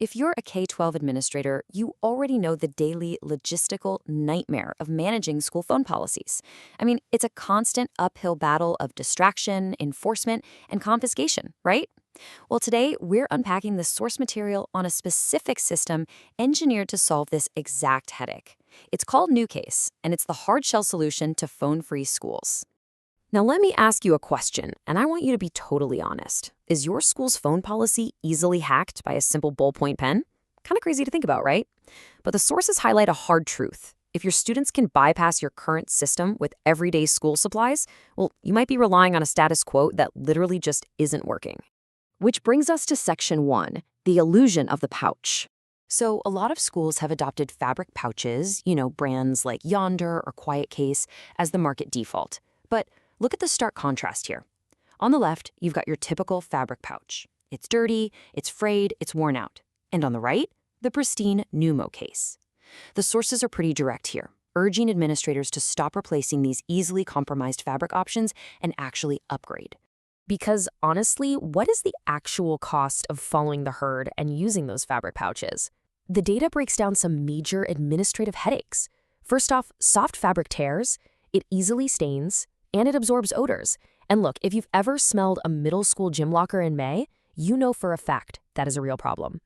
If you're a K-12 administrator, you already know the daily logistical nightmare of managing school phone policies. It's a constant uphill battle of distraction, enforcement, and confiscation, right? Well, today we're unpacking the source material on a specific system engineered to solve this exact headache. It's called NuKase, and it's the hard shell solution to phone-free schools. Now, let me ask you a question, and I want you to be totally honest. Is your school's phone policy easily hacked by a simple ballpoint pen? Kind of crazy to think about, right? But the sources highlight a hard truth. If your students can bypass your current system with everyday school supplies, well, you might be relying on a status quo that literally just isn't working. Which brings us to Section 1, the illusion of the pouch. So a lot of schools have adopted fabric pouches, brands like Yondr or Quiet Case, as the market default. But look at the stark contrast here. On the left, you've got your typical fabric pouch. It's dirty, it's frayed, it's worn out. And on the right, the pristine NuKase. The sources are pretty direct here, urging administrators to stop replacing these easily compromised fabric options and actually upgrade. Because honestly, what is the actual cost of following the herd and using those fabric pouches? The data breaks down some major administrative headaches. First off, soft fabric tears, it easily stains, and it absorbs odors. And look, if you've ever smelled a middle school gym locker in May, you know for a fact that is a real problem.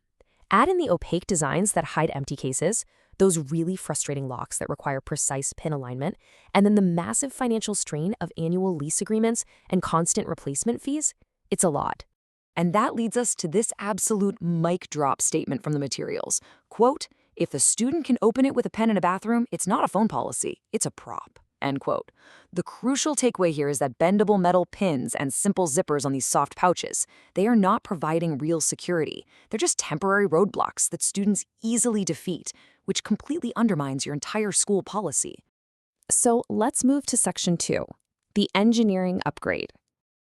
Add in the opaque designs that hide empty cases, those really frustrating locks that require precise pin alignment, and then the massive financial strain of annual lease agreements and constant replacement fees. It's a lot. And that leads us to this absolute mic drop statement from the materials. Quote, "If the student can open it with a pen in a bathroom, it's not a phone policy, it's a prop." End quote. The crucial takeaway here is that bendable metal pins and simple zippers on these soft pouches, they are not providing real security. They're just temporary roadblocks that students easily defeat, which completely undermines your entire school policy. So let's move to Section 2, the engineering upgrade.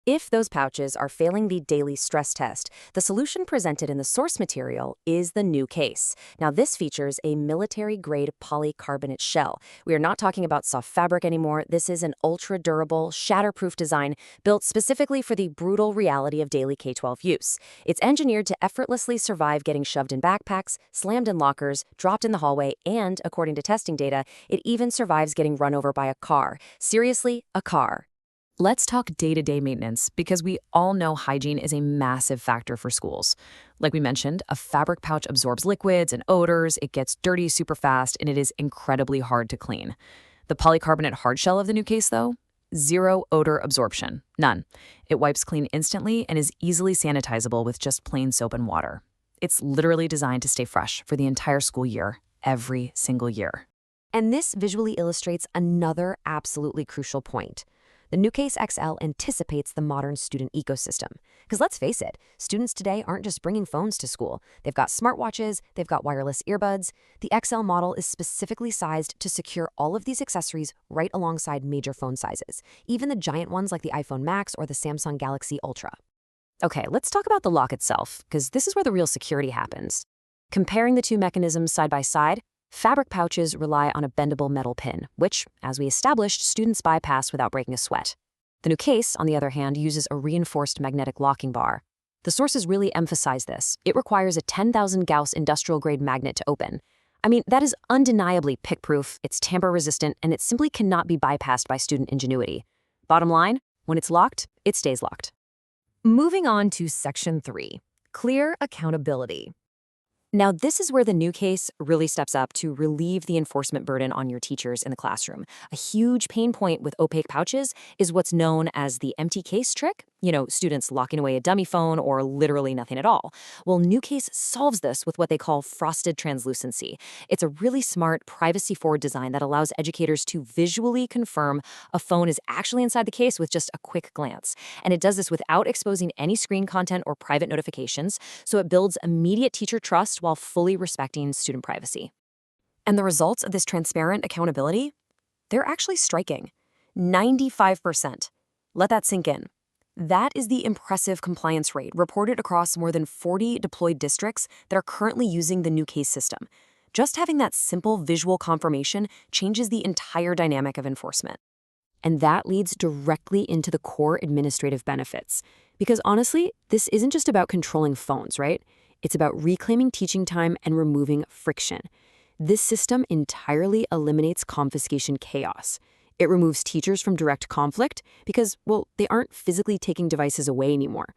If those pouches are failing the daily stress test, the solution presented in the source material is the NuKase. Now, this features a military-grade polycarbonate shell. We are not talking about soft fabric anymore. This is an ultra-durable, shatterproof design built specifically for the brutal reality of daily K-12 use. It's engineered to effortlessly survive getting shoved in backpacks, slammed in lockers, dropped in the hallway, and, according to testing data, it even survives getting run over by a car. Seriously, a car. Let's talk day-to-day maintenance, because we all know hygiene is a massive factor for schools. Like we mentioned, a fabric pouch absorbs liquids and odors, it gets dirty super fast, and it is incredibly hard to clean. The polycarbonate hard shell of the NuKase, though, zero odor absorption, none. It wipes clean instantly and is easily sanitizable with just plain soap and water. It's literally designed to stay fresh for the entire school year, every single year. And this visually illustrates another absolutely crucial point. The NuKase XL anticipates the modern student ecosystem. Because let's face it, students today aren't just bringing phones to school. They've got smartwatches, they've got wireless earbuds. The XL model is specifically sized to secure all of these accessories right alongside major phone sizes, even the giant ones like the iPhone Max or the Samsung Galaxy Ultra. Okay, let's talk about the lock itself, because this is where the real security happens. Comparing the two mechanisms side by side, fabric pouches rely on a bendable metal pin, which, as we established, students bypass without breaking a sweat. The NuKase, on the other hand, uses a reinforced magnetic locking bar. The sources really emphasize this. It requires a 10,000 Gauss industrial-grade magnet to open. That is undeniably pick-proof, it's tamper-resistant, and it simply cannot be bypassed by student ingenuity. Bottom line, when it's locked, it stays locked. Moving on to Section 3, clear accountability. Now, this is where the NuKase really steps up to relieve the enforcement burden on your teachers in the classroom. A huge pain point with opaque pouches is what's known as the empty case trick. Students locking away a dummy phone or literally nothing at all. Well, NuKase solves this with what they call frosted translucency. It's a really smart, privacy-forward design that allows educators to visually confirm a phone is actually inside the case with just a quick glance. And it does this without exposing any screen content or private notifications, so it builds immediate teacher trust while fully respecting student privacy. And the results of this transparent accountability? They're actually striking. 95%. Let that sink in. That is the impressive compliance rate reported across more than 40 deployed districts that are currently using the NuKase system. Just having that simple visual confirmation changes the entire dynamic of enforcement. And that leads directly into the core administrative benefits. Because honestly, this isn't just about controlling phones, right? It's about reclaiming teaching time and removing friction. This system entirely eliminates confiscation chaos. It removes teachers from direct conflict because, well, they aren't physically taking devices away anymore.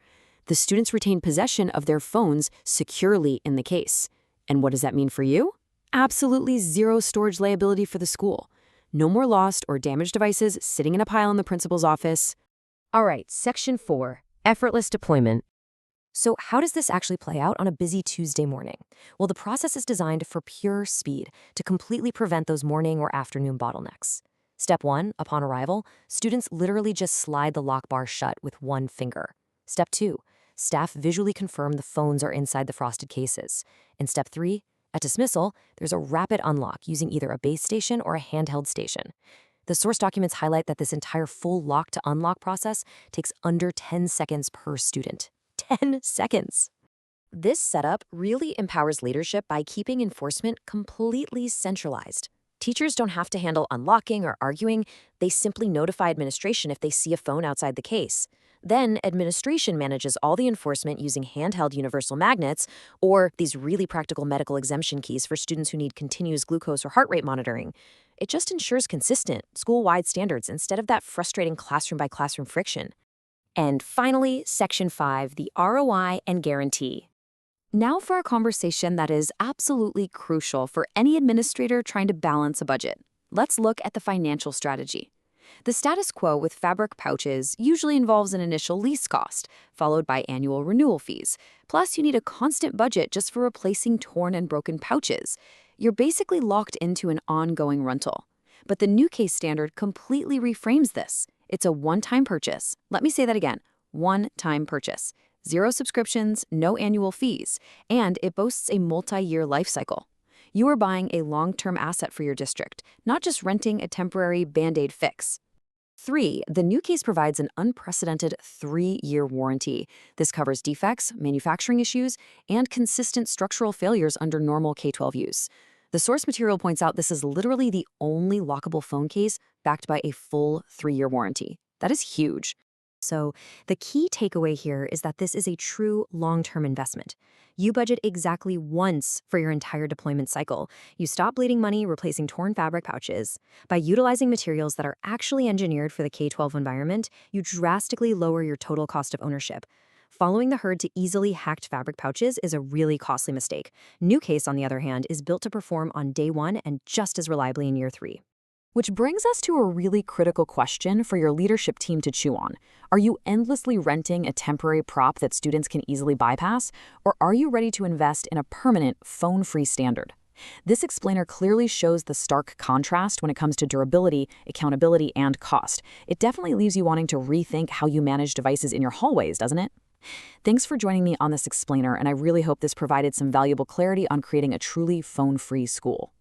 The students retain possession of their phones securely in the case. And what does that mean for you? Absolutely zero storage liability for the school. No more lost or damaged devices sitting in a pile in the principal's office. All right, Section 4, effortless deployment. So how does this actually play out on a busy Tuesday morning? Well, the process is designed for pure speed to completely prevent those morning or afternoon bottlenecks. Step 1, upon arrival, students literally just slide the lock bar shut with one finger. Step 2, staff visually confirm the phones are inside the frosted cases. In Step 3, at dismissal, there's a rapid unlock using either a base station or a handheld station. The source documents highlight that this entire full lock to unlock process takes under 10 seconds per student. 10 seconds. This setup really empowers leadership by keeping enforcement completely centralized. Teachers don't have to handle unlocking or arguing. They simply notify administration if they see a phone outside the case. Then administration manages all the enforcement using handheld universal magnets or these really practical medical exemption keys for students who need continuous glucose or heart rate monitoring. It just ensures consistent, school-wide standards instead of that frustrating classroom-by-classroom friction. And finally, Section 5, the ROI and guarantee. Now for a conversation that is absolutely crucial for any administrator trying to balance a budget. Let's look at the financial strategy. The status quo with fabric pouches usually involves an initial lease cost, followed by annual renewal fees. Plus, you need a constant budget just for replacing torn and broken pouches. You're basically locked into an ongoing rental. But the NuKase standard completely reframes this. It's a one-time purchase. Let me say that again. One-time purchase. Zero subscriptions, no annual fees, and it boasts a multi-year life cycle. You are buying a long-term asset for your district, not just renting a temporary Band-Aid fix. 3, the NuKase provides an unprecedented 3-year warranty. This covers defects, manufacturing issues, and consistent structural failures under normal K-12 use. The source material points out this is literally the only lockable phone case backed by a full 3-year warranty. That is huge. So the key takeaway here is that this is a true long-term investment. You budget exactly once for your entire deployment cycle. You stop bleeding money replacing torn fabric pouches. By utilizing materials that are actually engineered for the K-12 environment, you drastically lower your total cost of ownership. Following the herd to easily hacked fabric pouches is a really costly mistake. NuKase, on the other hand, is built to perform on day 1 and just as reliably in year 3. Which brings us to a really critical question for your leadership team to chew on. Are you endlessly renting a temporary prop that students can easily bypass, or are you ready to invest in a permanent, phone-free standard? This explainer clearly shows the stark contrast when it comes to durability, accountability, and cost. It definitely leaves you wanting to rethink how you manage devices in your hallways, doesn't it? Thanks for joining me on this explainer, and I really hope this provided some valuable clarity on creating a truly phone-free school.